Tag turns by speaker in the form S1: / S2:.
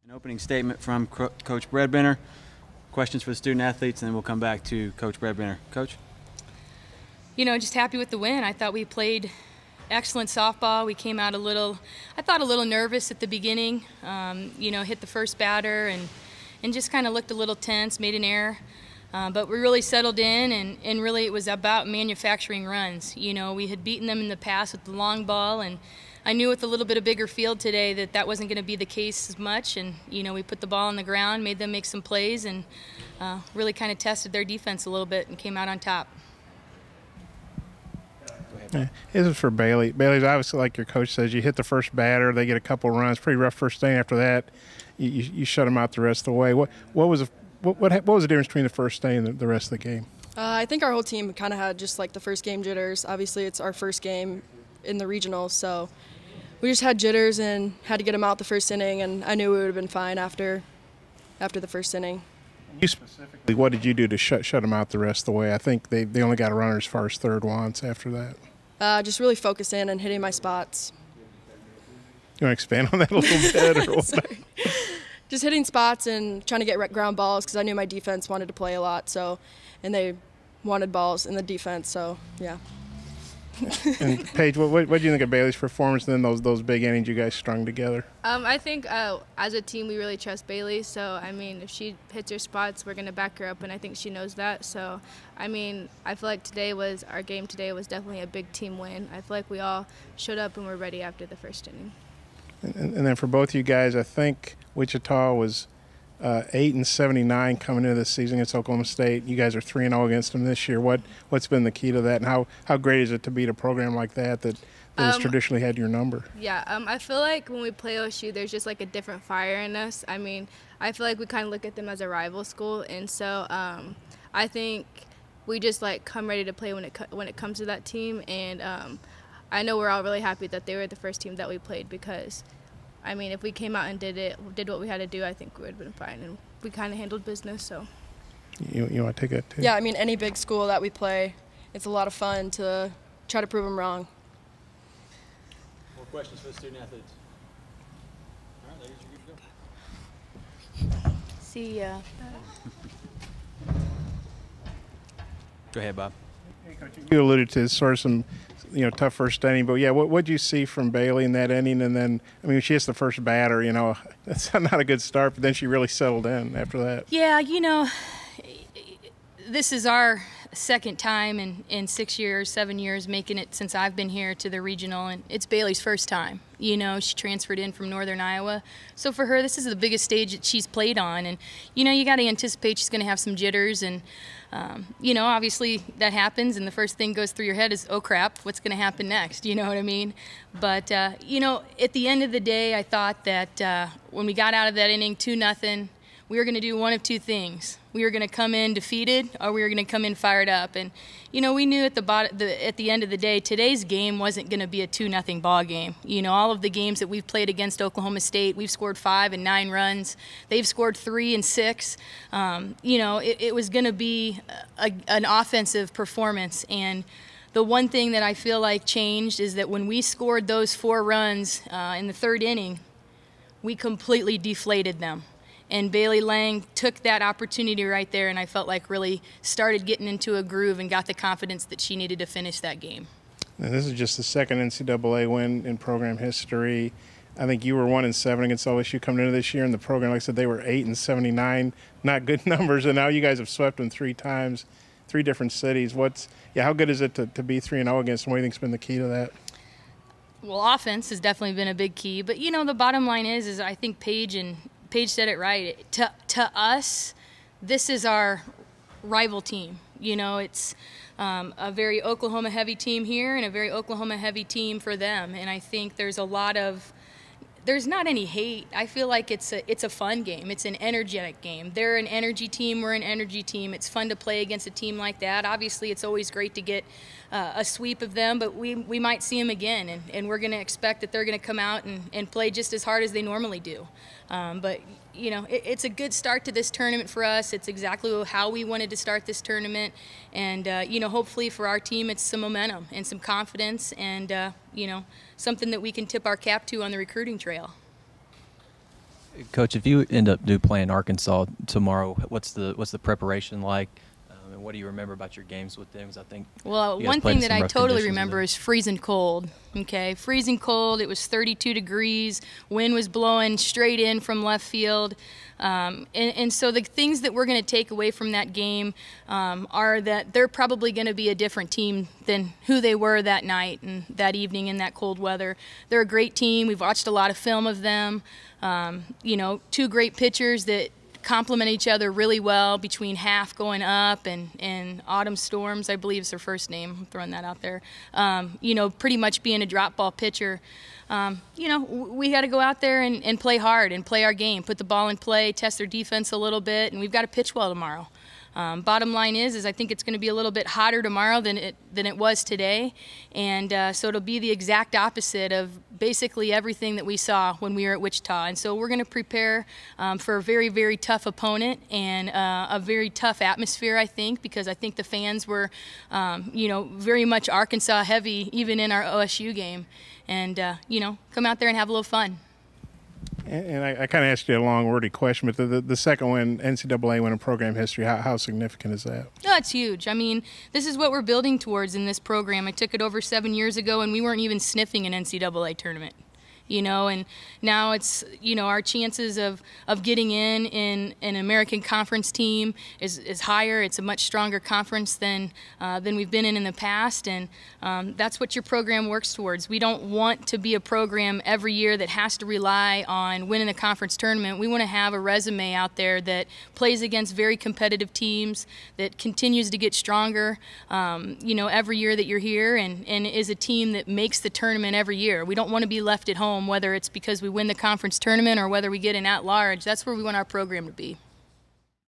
S1: An opening statement from Coach Bredbenner, questions for the student athletes, and then we'll come back to Coach Bredbenner. Coach?
S2: Just happy with the win. I thought we played excellent softball. We came out a little nervous at the beginning, hit the first batter and just kind of looked a little tense, made an error. But we really settled in, and really it was about manufacturing runs. We had beaten them in the past with the long ball, and I knew with a little bit of bigger field today that wasn't going to be the case as much. And, we put the ball on the ground, made them make some plays, and really kind of tested their defense a little bit and came out on top.
S3: This is for Bailey. Bailey's obviously, like your coach says, you hit the first batter, they get a couple runs, pretty rough first inning. After that, you shut them out the rest of the way. What was the difference between the first inning and the rest of the game?
S4: I think our whole team kind of had just like the first game jitters. Obviously, it's our first game in the regional, so we just had jitters and had to get them out the first inning, and I knew we would have been fine after the first inning.
S3: You specifically, what did you do to shut them out the rest of the way? I think they only got a runner as far as third once after that.
S4: Just really focus in and hitting my spots.
S3: You want to expand on that a little bit? Or what?
S4: Sorry. Just hitting spots and trying to get ground balls because I knew my defense wanted to play a lot, and they wanted balls in the defense, so yeah.
S3: And Paige, what do you think of Bailey's performance and then those big innings you guys strung together?
S5: I think as a team we really trust Bailey. So if she hits her spots, we're gonna back her up, and I think she knows that. So I feel like our game today was definitely a big team win. I feel like we all showed up and were ready after the first inning.
S3: And then for both of you guys, I think Wichita was 8-79 coming into this season against Oklahoma State. You guys are 3-0 against them this year. What's been the key to that, and how great is it to beat a program like that has traditionally had your number?
S5: Yeah, I feel like when we play OSU, there's just like a different fire in us. I feel like we kind of look at them as a rival school, and so I think we just come ready to play when it comes to that team. And I know we're all really happy that they were the first team that we played because. If we came out and did what we had to do, I think we would have been fine, and we kind of handled business. So,
S3: you want to take that too?
S4: Yeah, any big school that we play, it's a lot of fun to try to prove them wrong.
S1: More questions for the student athletes? All right, ladies, you're good to go.
S2: See ya.
S1: Go ahead, Bob.
S3: Hey, Coach, you alluded to sort of some tough first inning, but yeah, what did you see from Bailey in that inning? And then, she hits the first batter, that's not a good start, but then she really settled in after that.
S2: Yeah, this is our second time in 6 years, 7 years making it since I've been here to the regional, and it's Bailey's first time. She transferred in from Northern Iowa. So for her, this is the biggest stage that she's played on, and you got to anticipate she's going to have some jitters, and obviously that happens, and the first thing goes through your head is, oh crap, what's going to happen next? You know what I mean? But at the end of the day, I thought that when we got out of that inning 2-0, we were going to do one of two things. We were going to come in defeated, or we were going to come in fired up. And we knew at the end of the day, today's game wasn't going to be a 2-0 ball game. All of the games that we've played against Oklahoma State, we've scored 5 and 9 runs. They've scored 3 and 6. It was going to be an offensive performance. And the one thing that I feel like changed is that when we scored those 4 runs in the third inning, we completely deflated them. And Bailey Lange took that opportunity right there, and I felt like really started getting into a groove and got the confidence that she needed to finish that game.
S3: Now, this is just the second NCAA win in program history. I think you were 1-7 against OSU coming into this year, and the program, like I said, they were 8-79, not good numbers, and now you guys have swept them 3 times, 3 different cities. How good is it to be 3-0 against them? What do you think's been the key to that?
S2: Well, offense has definitely been a big key, but the bottom line is I think Paige said it right. To us, this is our rival team. It's a very Oklahoma-heavy team here and a very Oklahoma-heavy team for them. And I think there's not any hate. I feel like it's a fun game. It's an energetic game. They're an energy team. We're an energy team. It's fun to play against a team like that. Obviously, it's always great to get a sweep of them, but we might see them again, and we're going to expect that they're going to come out and play just as hard as they normally do. But it's a good start to this tournament for us. It's exactly how we wanted to start this tournament, and hopefully for our team, it's some momentum and some confidence, and something that we can tip our cap to on the recruiting trail.
S6: Coach, if you end up playing Arkansas tomorrow, what's the preparation like? And what do you remember about your games with them? 'Cause I think
S2: one thing that I totally remember is freezing cold. Okay, freezing cold. It was 32 degrees. Wind was blowing straight in from left field. And so the things that we're going to take away from that game are that they're probably going to be a different team than who they were that night and that evening in that cold weather. They're a great team. We've watched a lot of film of them. Two great pitchers that complement each other really well between Half going up and Autumn Storms, I believe is her first name. I'm throwing that out there. Pretty much being a drop ball pitcher. We got to go out there and play hard and play our game, put the ball in play, test their defense a little bit, and we've got to pitch well tomorrow. Bottom line is I think it's going to be a little bit hotter tomorrow than it was today, and so it'll be the exact opposite of basically everything that we saw when we were at Wichita. And so we're going to prepare for a very, very tough opponent and a very tough atmosphere, I think, because I think the fans were, very much Arkansas heavy even in our OSU game, and come out there and have a little fun.
S3: And I kind of asked you a long, wordy question, but the second win, NCAA win in program history, how significant is that?
S2: No, it's huge. I mean, this is what we're building towards in this program. I took it over 7 years ago, and we weren't even sniffing an NCAA tournament. And now it's, our chances of getting in an American Conference team is higher. It's a much stronger conference than we've been in the past, and that's what your program works towards. We don't want to be a program every year that has to rely on winning the conference tournament. We want to have a resume out there that plays against very competitive teams, that continues to get stronger, every year that you're here, and is a team that makes the tournament every year. We don't want to be left at home, whether it's because we win the conference tournament or whether we get an at-large. That's where we want our program to be.